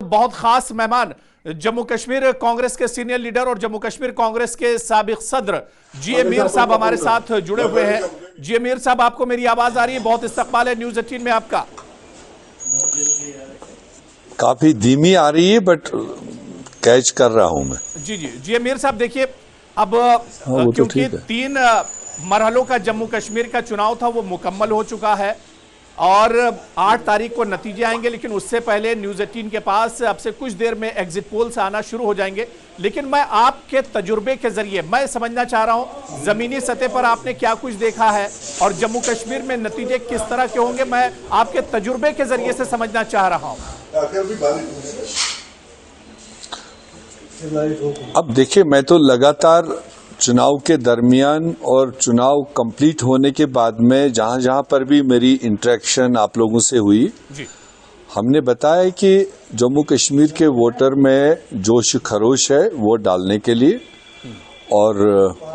बहुत खास मेहमान जम्मू कश्मीर कांग्रेस के सीनियर लीडर और जम्मू कश्मीर कांग्रेस के साबिक सदर जी मीर साहब हमारे साथ जुड़े हुए हैं। जी मीर साहब, आपको मेरी आवाज आ रही है? बहुत इस्तकबाल है न्यूज 18 में आपका। काफी धीमी आ रही है बट कैच कर रहा हूं मैं। जी मीर साहब, देखिए अब क्योंकि 3 मरहलों का जम्मू कश्मीर का चुनाव था वो मुकम्मल हो चुका है और 8 तारीख को नतीजे आएंगे, लेकिन उससे पहले न्यूज 18 के पास अब से कुछ देर में एग्जिट पोल्स आना शुरू हो जाएंगे। लेकिन मैं आपके तजुर्बे के जरिए मैं समझना चाह रहा हूं जमीनी सतह पर आपने क्या कुछ देखा है और जम्मू कश्मीर में नतीजे किस तरह के होंगे, मैं आपके तजुर्बे के जरिए से समझना चाह रहा हूं। अब देखिए, मैं तो लगातार चुनाव के दरमियान और चुनाव कंप्लीट होने के बाद में जहां जहां पर भी मेरी इंटरेक्शन आप लोगों से हुई जी। हमने बताया कि जम्मू कश्मीर के वोटर में जोश खरोश है वोट डालने के लिए, और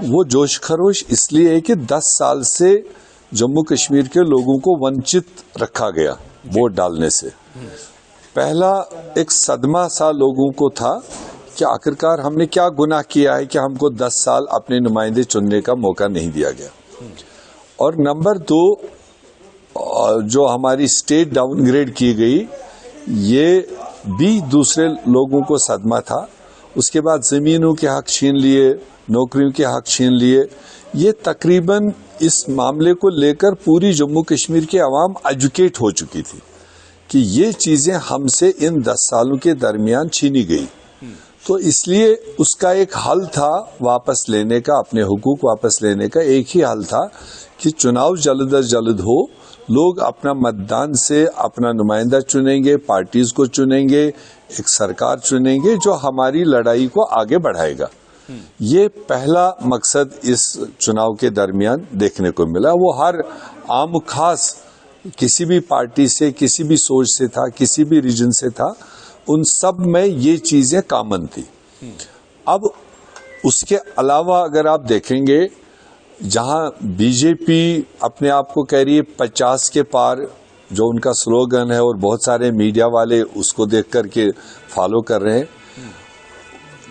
वो जोश खरोश इसलिए है कि 10 साल से जम्मू कश्मीर के लोगों को वंचित रखा गया वोट डालने से। पहला एक सदमा सा लोगों को था कि आखिरकार हमने क्या गुनाह किया है कि हमको 10 साल अपने नुमाइंदे चुनने का मौका नहीं दिया गया। और नंबर 2, जो हमारी स्टेट डाउनग्रेड की गई, ये भी दूसरे लोगों को सदमा था। उसके बाद जमीनों के हक छीन लिए, नौकरियों के हक छीन लिए। ये तकरीबन इस मामले को लेकर पूरी जम्मू कश्मीर की आवाम एजुकेट हो चुकी थी कि ये चीजें हमसे इन 10 सालों के दरमियान छीनी गई। तो इसलिए उसका एक हल था वापस लेने का, अपने हुकूक वापस लेने का एक ही हल था कि चुनाव जल्द अज जल्द हो, लोग अपना मतदान से अपना नुमाइंदा चुनेंगे, पार्टीज को चुनेंगे, एक सरकार चुनेंगे जो हमारी लड़ाई को आगे बढ़ाएगा। ये पहला मकसद इस चुनाव के दरमियान देखने को मिला। वो हर आम खास किसी भी पार्टी से, किसी भी सोच से था, किसी भी रीजन से था, उन सब में ये चीजें कॉमन थी। अब उसके अलावा अगर आप देखेंगे, जहां बीजेपी अपने आप को कह रही है 50 के पार, जो उनका स्लोगन है और बहुत सारे मीडिया वाले उसको देख करके फॉलो कर रहे हैं।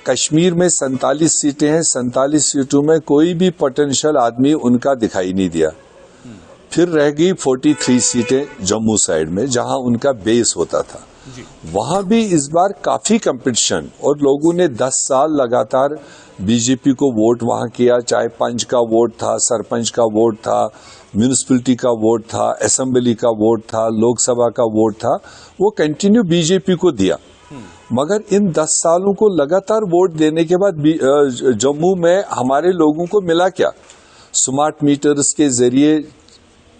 कश्मीर में 47 सीटें हैं, 47 सीटों में कोई भी पोटेंशियल आदमी उनका दिखाई नहीं दिया। फिर रह गई 43 सीटें जम्मू साइड में जहां उनका बेस होता था। वहां भी इस बार काफी कंपटीशन, और लोगों ने 10 साल लगातार बीजेपी को वोट वहां किया, चाहे पंच का वोट था, सरपंच का वोट था, म्यूनिसिपैलिटी का वोट था, असेंबली का वोट था, लोकसभा का वोट था, वो कंटिन्यू बीजेपी को दिया। मगर इन 10 सालों को लगातार वोट देने के बाद जम्मू में हमारे लोगों को मिला क्या? स्मार्ट मीटर्स के जरिए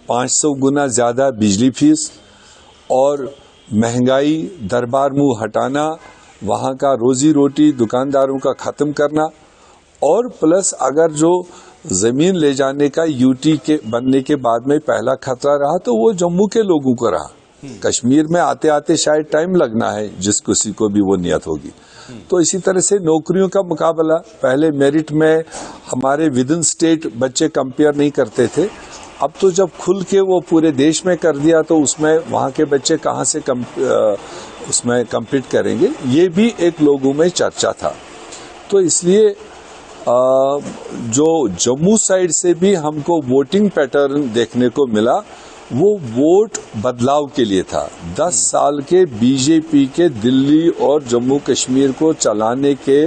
500 गुना ज्यादा बिजली फीस, और महंगाई दरबार मुंह हटाना, वहां का रोजी रोटी दुकानदारों का खत्म करना, और प्लस अगर जो जमीन ले जाने का यूटी के बनने के बाद में पहला खतरा रहा तो वो जम्मू के लोगों को रहा। कश्मीर में आते आते शायद टाइम लगना है जिस किसी को भी वो नियत होगी। तो इसी तरह से नौकरियों का मुकाबला, पहले मेरिट में हमारे विद इन स्टेट बच्चे कंपेयर नहीं करते थे, अब तो जब खुल के वो पूरे देश में कर दिया तो उसमें वहां के बच्चे कहां से उसमें कम्पीट करेंगे, ये भी एक लोगों में चर्चा था। तो इसलिए जो जम्मू साइड से भी हमको वोटिंग पैटर्न देखने को मिला, वो वोट बदलाव के लिए था। 10 साल के बीजेपी के दिल्ली और जम्मू कश्मीर को चलाने के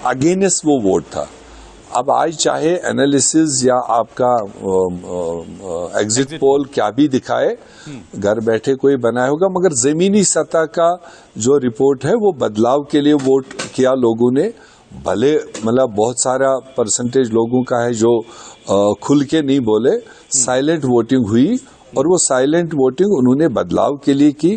अगेंस्ट वो वोट था। अब आज चाहे एनालिसिस या आपका एग्जिट पोल क्या भी दिखाए, घर बैठे कोई बनाया होगा, मगर जमीनी सतह का जो रिपोर्ट है वो बदलाव के लिए वोट किया लोगों ने। भले मतलब बहुत सारा परसेंटेज लोगों का है जो खुल के नहीं बोले, साइलेंट वोटिंग हुई, और वो साइलेंट वोटिंग उन्होंने बदलाव के लिए की।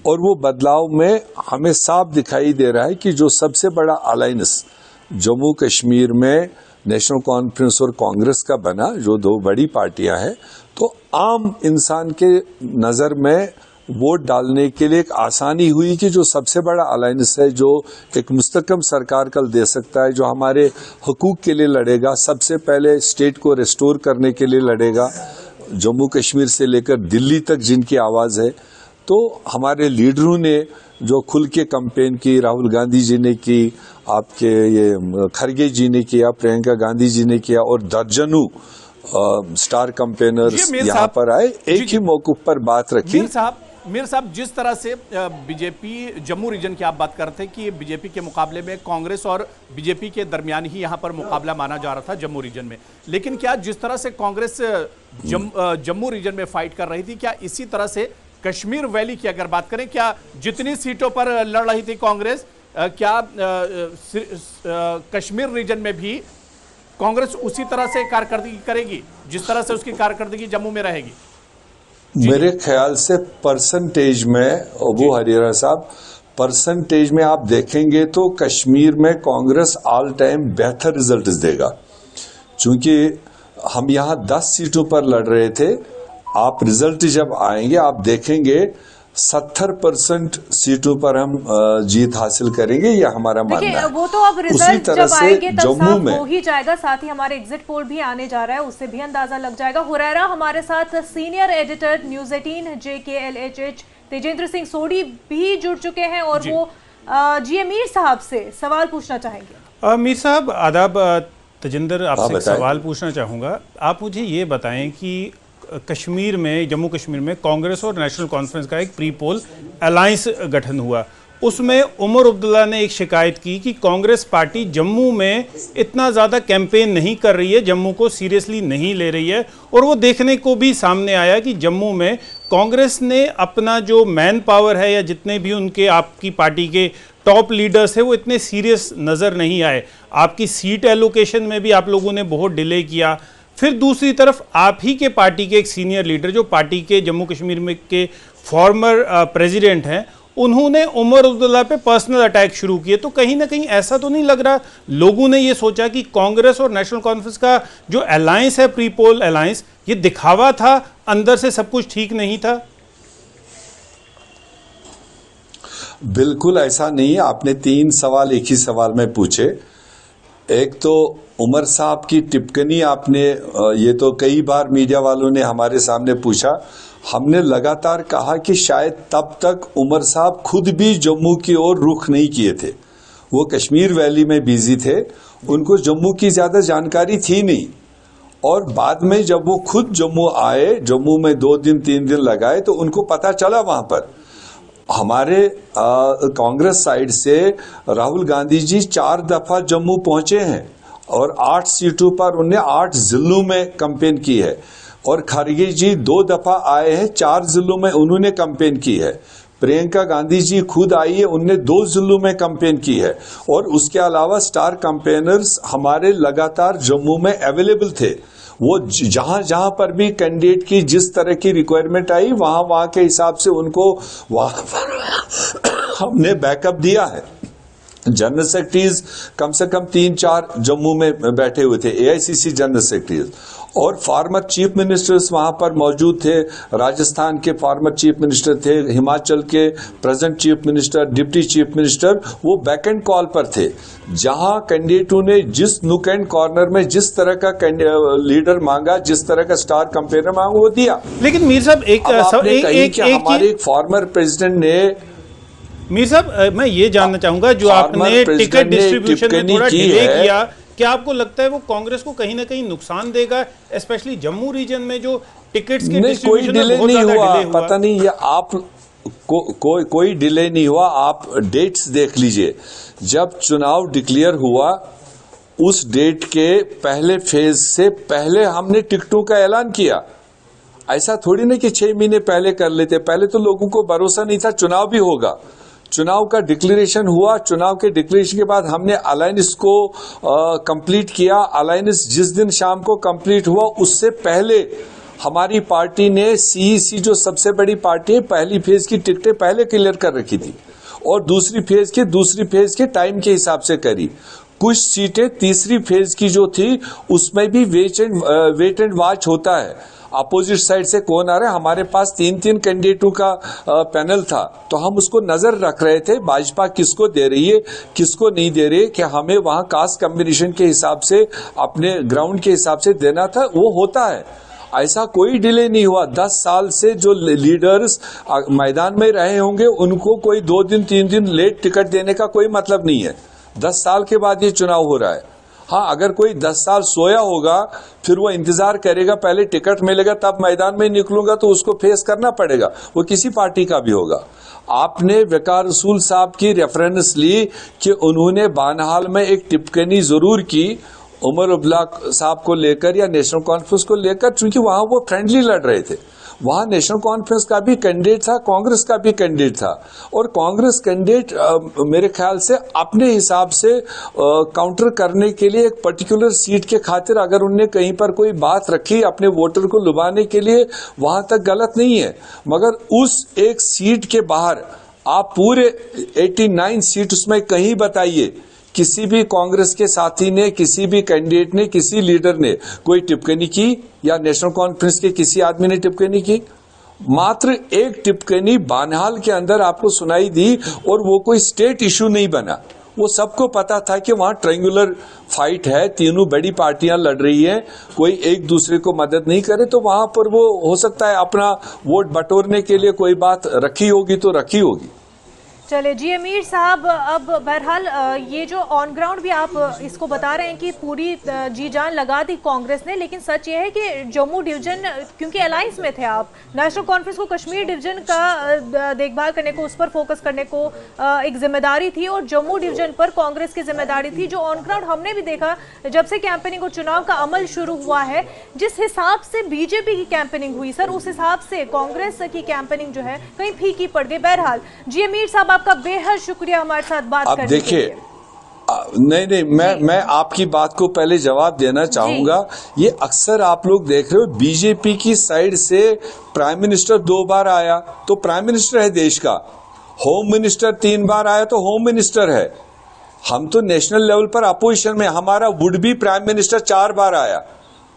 और वो बदलाव में हमें साफ दिखाई दे रहा है कि जो सबसे बड़ा अलायंस जम्मू कश्मीर में नेशनल कॉन्फ्रेंस और कांग्रेस का बना, जो 2 बड़ी पार्टियां हैं, तो आम इंसान के नजर में वोट डालने के लिए एक आसानी हुई कि जो सबसे बड़ा अलायंस है, जो एक मुस्तकम सरकार कल दे सकता है, जो हमारे हुकूक के लिए लड़ेगा, सबसे पहले स्टेट को रिस्टोर करने के लिए लड़ेगा, जम्मू कश्मीर से लेकर दिल्ली तक जिनकी आवाज है। तो हमारे लीडरों ने जो खुल के कैंपेन की राहुल गांधी जी ने की, आपके ये खरगे जी ने किया, प्रियंका गांधी जी ने किया, और दर्जनों स्टार कैंपेनर्स यहाँ पर आए, एक ही मौके पर बात रखी। मीर साहब, जिस तरह से बीजेपी जम्मू रीजन की आप बात कर रहे थे कि बीजेपी के मुकाबले में कांग्रेस और बीजेपी के दरमियान ही यहां पर मुकाबला माना जा रहा था जम्मू रीजन में, लेकिन क्या जिस तरह से कांग्रेस जम्मू रीजन में फाइट कर रही थी, क्या इसी तरह से कश्मीर वैली की अगर बात करें, क्या जितनी सीटों पर लड़ रही थी कांग्रेस, क्या कश्मीर रीजन में भी कांग्रेस उसी तरह से कारकर्दगी करेगी जिस तरह से उसकी कारकर्दगी जम्मू में रहेगी? मेरे ख्याल से परसेंटेज में, अबू हरियाणा साहब, परसेंटेज में आप देखेंगे तो कश्मीर में कांग्रेस ऑल टाइम बेहतर रिजल्ट देगा, क्योंकि हम यहाँ 10 सीटों पर लड़ रहे थे। आप रिजल्ट जब आएंगे आप देखेंगे 70% सीटों पर हम जीत हासिल करेंगे, यह हमारा मानना है। वो तो अब रिजल्ट जब आएंगे तब साफ हो ही जाएगा, साथ ही हमारे एग्जिट पोल भी आने जा रहा है, उससे भी अंदाजा लग जाएगा। हुरैरा हमारे साथ senior editor news 18 JKLHH Tejendra Singh Sodhi भी जुड़ चुके हैं और वो जी मीर साहब से सवाल पूछना चाहेंगे। मीर साहब आदाब। तेजेंद्र, आपसे सवाल पूछना चाहूँगा। आप मुझे ये बताएं कि कश्मीर में, जम्मू कश्मीर में कांग्रेस और नेशनल कॉन्फ्रेंस का एक प्री पोल अलायंस गठन हुआ, उसमें उमर अब्दुल्ला ने एक शिकायत की कि कांग्रेस पार्टी जम्मू में इतना ज़्यादा कैंपेन नहीं कर रही है, जम्मू को सीरियसली नहीं ले रही है, और वो देखने को भी सामने आया कि जम्मू में कांग्रेस ने अपना जो मैन पावर है या जितने भी उनके आपकी पार्टी के टॉप लीडर्स है वो इतने सीरियस नज़र नहीं आए। आपकी सीट एलोकेशन में भी आप लोगों ने बहुत डिले किया। फिर दूसरी तरफ आप ही के पार्टी के एक सीनियर लीडर जो पार्टी के जम्मू कश्मीर में के फॉर्मर प्रेसिडेंट हैं, उन्होंने उमर अब्दुल्ला पे पर्सनल अटैक शुरू किए। तो कहीं ना कहीं ऐसा तो नहीं लग रहा लोगों ने ये सोचा कि कांग्रेस और नेशनल कॉन्फ्रेंस का जो अलायंस है, प्री पोल अलायंस, ये दिखावा था, अंदर से सब कुछ ठीक नहीं था? बिल्कुल ऐसा नहीं है। आपने 3 सवाल एक ही सवाल में पूछे। एक तो उमर साहब की टिप्पणी आपने, ये तो कई बार मीडिया वालों ने हमारे सामने पूछा, हमने लगातार कहा कि शायद तब तक उमर साहब खुद भी जम्मू की ओर रुख नहीं किए थे, वो कश्मीर वैली में बिजी थे, उनको जम्मू की ज्यादा जानकारी थी नहीं। और बाद में जब वो खुद जम्मू आए, जम्मू में 2 दिन 3 दिन लगाए, तो उनको पता चला वहां पर हमारे कांग्रेस साइड से राहुल गांधी जी 4 दफा जम्मू पहुंचे हैं और 8 सीटों पर उन्हें 8 जिलों में कैंपेन की है, और खरगे जी 2 दफा आए हैं, 4 जिलों में उन्होंने कैंपेन की है। प्रियंका गांधी जी खुद आई है, उनने 2 जिलों में कैंपेन की है, और उसके अलावा स्टार कैंपेनर्स हमारे लगातार जम्मू में अवेलेबल थे। वो जहां जहां पर भी कैंडिडेट की जिस तरह की रिक्वायरमेंट आई, वहां के हिसाब से उनको वहां पर हमने बैकअप दिया है। जनरल सेक्रेटरीज कम से कम 3-4 जम्मू में बैठे हुए थे, AICC जनरल सेक्रेटरीज, और फार्मर चीफ मिनिस्टर्स वहां पर मौजूद थे। राजस्थान के फार्मर चीफ मिनिस्टर थे, हिमाचल के present chief minister, deputy chief minister, वो बैक एंड कॉल पर थे। जहां कैंडिडेटों ने जिस नुक एंड कॉर्नर में जिस तरह का लीडर मांगा, जिस तरह का स्टार कैंपेनर मांगा, वो दिया। लेकिन मीर साहब हमारे एक फॉर्मर प्रेसिडेंट ने, मीर साहब मैं ये जानना चाहूंगा, जो आपने टिकट डिस्ट्रीब्यूशन में थोड़ा डिले किया, क्या आपको लगता है वो कांग्रेस को कहीं ना कहीं नुकसान देगा, स्पेशली जम्मू रीजन में जो टिकट्स के डिस्ट्रीब्यूशन में बहुत ज्यादा डिले हुआ? पता नहीं, ये आप कोई डिले नहीं हुआ। आप डेट्स देख लीजिए, जब चुनाव डिक्लेयर हुआ उस डेट के पहले फेज से पहले हमने टिकटों का ऐलान किया। ऐसा थोड़ी ना कि 6 महीने पहले कर लेते। पहले तो लोगों को भरोसा नहीं था चुनाव भी होगा। चुनाव का डिक्लेरेशन हुआ, चुनाव के डिक्लेरेशन के बाद हमने अलायंस को कंप्लीट किया। अलायंस जिस दिन शाम को कंप्लीट हुआ, उससे पहले हमारी पार्टी ने CEC जो सबसे बड़ी पार्टी है, पहली फेज की टिकटें पहले क्लियर कर रखी थी, और दूसरी फेज के टाइम के हिसाब से करी। कुछ सीटें तीसरी फेज की जो थी उसमें भी वेट एंड वॉच होता है, अपोजिट साइड से कौन आ रहा है। हमारे पास 3-3 कैंडिडेटों का पैनल था, तो हम उसको नजर रख रहे थे, भाजपा किसको दे रही है किसको नहीं दे रही है, कि हमें वहां कास्ट कॉम्बिनेशन के हिसाब से, अपने ग्राउंड के हिसाब से देना था। वो होता है। ऐसा कोई डिले नहीं हुआ। 10 साल से जो लीडर्स मैदान में रहे होंगे उनको कोई 2 दिन 3 दिन लेट टिकट देने का कोई मतलब नहीं है। 10 साल के बाद ये चुनाव हो रहा है। हाँ, अगर कोई 10 साल सोया होगा फिर वो इंतजार करेगा पहले टिकट मिलेगा तब मैदान में निकलूंगा, तो उसको फेस करना पड़ेगा, वो किसी पार्टी का भी होगा। आपने वकार रसूल साहब की रेफरेंस ली कि उन्होंने बानहाल में एक टिप्पणी जरूर की उमर अब्दुल्ला साहब को लेकर या नेशनल कॉन्फ्रेंस को लेकर, क्योंकि वहां वो फ्रेंडली लड़ रहे थे। वहां नेशनल कॉन्फ्रेंस का भी कैंडिडेट था, कांग्रेस का भी कैंडिडेट था, और कांग्रेस कैंडिडेट मेरे ख्याल से अपने हिसाब से काउंटर करने के लिए एक पर्टिकुलर सीट के खातिर अगर उनने कहीं पर कोई बात रखी अपने वोटर को लुभाने के लिए, वहां तक गलत नहीं है। मगर उस एक सीट के बाहर आप पूरे 89 सीट उसमें कहीं बताइए किसी भी कांग्रेस के साथी ने, किसी भी कैंडिडेट ने, किसी लीडर ने कोई टिप्पणी की या नेशनल कॉन्फ्रेंस के किसी आदमी ने टिप्पणी की? मात्र एक टिप्पणी बानहाल के अंदर आपको सुनाई दी, और वो कोई स्टेट इशू नहीं बना। वो सबको पता था कि वहां ट्रायंगुलर फाइट है, तीनों बड़ी पार्टियां लड़ रही हैं, कोई एक दूसरे को मदद नहीं करे, तो वहां पर वो हो सकता है अपना वोट बटोरने के लिए कोई बात रखी होगी तो रखी होगी। चले जी अमीर साहब, अब बहरहाल ये जो ऑन ग्राउंड भी आप इसको बता रहे हैं कि पूरी जी जान लगा दी कांग्रेस ने, लेकिन सच ये है कि जम्मू डिवीजन, क्योंकि अलायंस में थे आप, नेशनल कॉन्फ्रेंस को कश्मीर डिवीजन का देखभाल करने को, उस पर फोकस करने को एक जिम्मेदारी थी, और जम्मू डिवीजन पर कांग्रेस की जिम्मेदारी थी। जो ऑन ग्राउंड हमने भी देखा जब से कैंपेनिंग और चुनाव का अमल शुरू हुआ है, जिस हिसाब से बीजेपी की कैंपेनिंग हुई सर, उस हिसाब से कांग्रेस की कैंपेनिंग जो है कहीं फीकी पड़ गई। बहरहाल जी अमीर साहब, आपका बेहद शुक्रिया हमारे साथ बात करने के लिए। देखिए, नहीं, मैं आपकी बात को पहले जवाब देना चाहूंगा। ये अक्सर आप लोग देख रहे हो, बीजेपी की साइड से प्राइम मिनिस्टर 2 बार आया तो प्राइम मिनिस्टर है देश का, होम मिनिस्टर 3 बार आया तो होम मिनिस्टर है। हम तो नेशनल लेवल पर अपोजिशन में, हमारा वुड बी प्राइम मिनिस्टर 4 बार आया,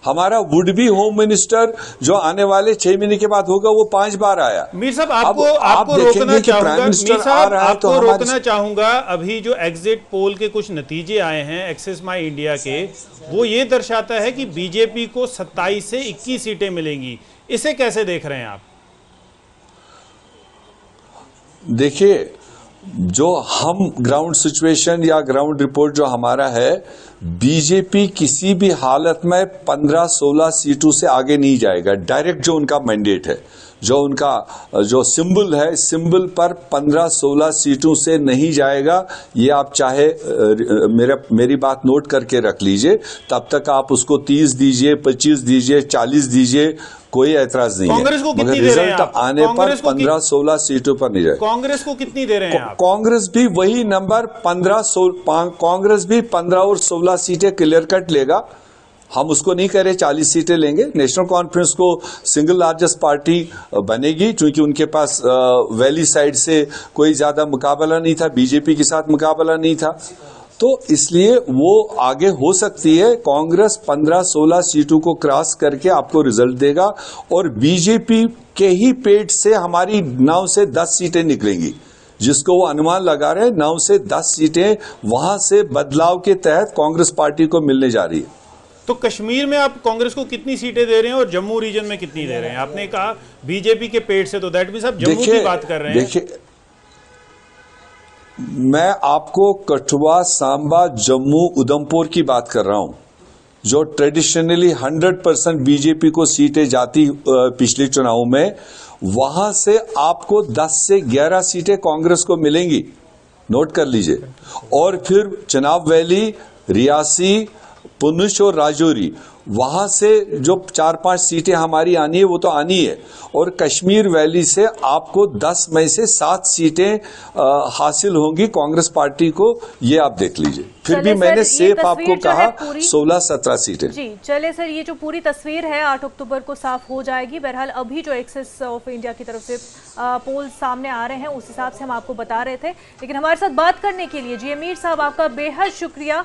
हमारा वुड बी होम मिनिस्टर जो आने वाले 6 महीने के बाद होगा वो 5 बार आया। मीर साहब, आपको रोकना चाहूंगा, मीर साहब आपको रोकना चाहूंगा। अभी जो एग्जिट पोल के कुछ नतीजे आए हैं एक्सेस माई इंडिया के, वो ये दर्शाता है कि बीजेपी को 27 से 21 सीटें मिलेंगी। इसे कैसे देख रहे हैं आप? देखिए, जो हम ग्राउंड सिचुएशन या ग्राउंड रिपोर्ट जो हमारा है, बीजेपी किसी भी हालत में 15-16 सीटों से आगे नहीं जाएगा। डायरेक्ट जो उनका मैंडेट है, जो उनका जो सिंबल है, सिंबल पर 15-16 सीटों से नहीं जाएगा। ये आप चाहे मेरी बात नोट करके रख लीजिए, तब तक आप उसको 30 दीजिए, 25 दीजिए, 40 दीजिए, कोई ऐतराज नहीं है। कांग्रेस को कितनी दे रहे हैं आप? आने पर 15-16 सीटों पर नहीं जाए। कांग्रेस को कितनी दे रहे हैं आप? कांग्रेस भी वही नंबर 15-16, कांग्रेस भी 15 और 16 सीटें क्लियर कट लेगा। हम उसको नहीं कह रहे 40 सीटें लेंगे। नेशनल कॉन्फ्रेंस को सिंगल लार्जेस्ट पार्टी बनेगी, क्योंकि उनके पास वैली साइड से कोई ज्यादा मुकाबला नहीं था, बीजेपी के साथ मुकाबला नहीं था, तो इसलिए वो आगे हो सकती है। कांग्रेस 15-16 सीटों को क्रॉस करके आपको रिजल्ट देगा, और बीजेपी के ही पेट से हमारी 9 से 10 सीटें निकलेंगी, जिसको वो अनुमान लगा रहे हैं 9 से 10 सीटें वहां से बदलाव के तहत कांग्रेस पार्टी को मिलने जा रही है। तो कश्मीर में आप कांग्रेस को कितनी सीटें दे रहे हैं और जम्मू रीजन में कितनी दे रहे हैं? आपने कहा बीजेपी के पेट से, तो दैट मींस आप जम्मू की बात कर रहे हैं। देखिए, मैं आपको कठुआ, सांबा, जम्मू, उधमपुर की बात कर रहा हूं, जो ट्रेडिशनली 100% बीजेपी को सीटें जाती पिछले चुनाव में। वहां से आपको 10 से 11 सीटें कांग्रेस को मिलेंगी, नोट कर लीजिए। और फिर चनाब वैली, रियासी, पुंछ और राजौरी, वहां से जो 4-5 सीटें हमारी आनी है वो तो आनी है, और कश्मीर वैली से आपको 10 में से 7 सीटें हासिल होंगी कांग्रेस पार्टी को, ये आप देख लीजिए। फिर भी मैंने सेफ आपको कहा 16-17 सीटें। जी चले सर, ये जो पूरी तस्वीर है 8 अक्टूबर को साफ हो जाएगी। बहरहाल अभी जो एक्सेस ऑफ इंडिया की तरफ से पोल सामने आ रहे हैं उस हिसाब से हम आपको बता रहे थे, लेकिन हमारे साथ बात करने के लिए जी अमीर साहब आपका बेहद शुक्रिया।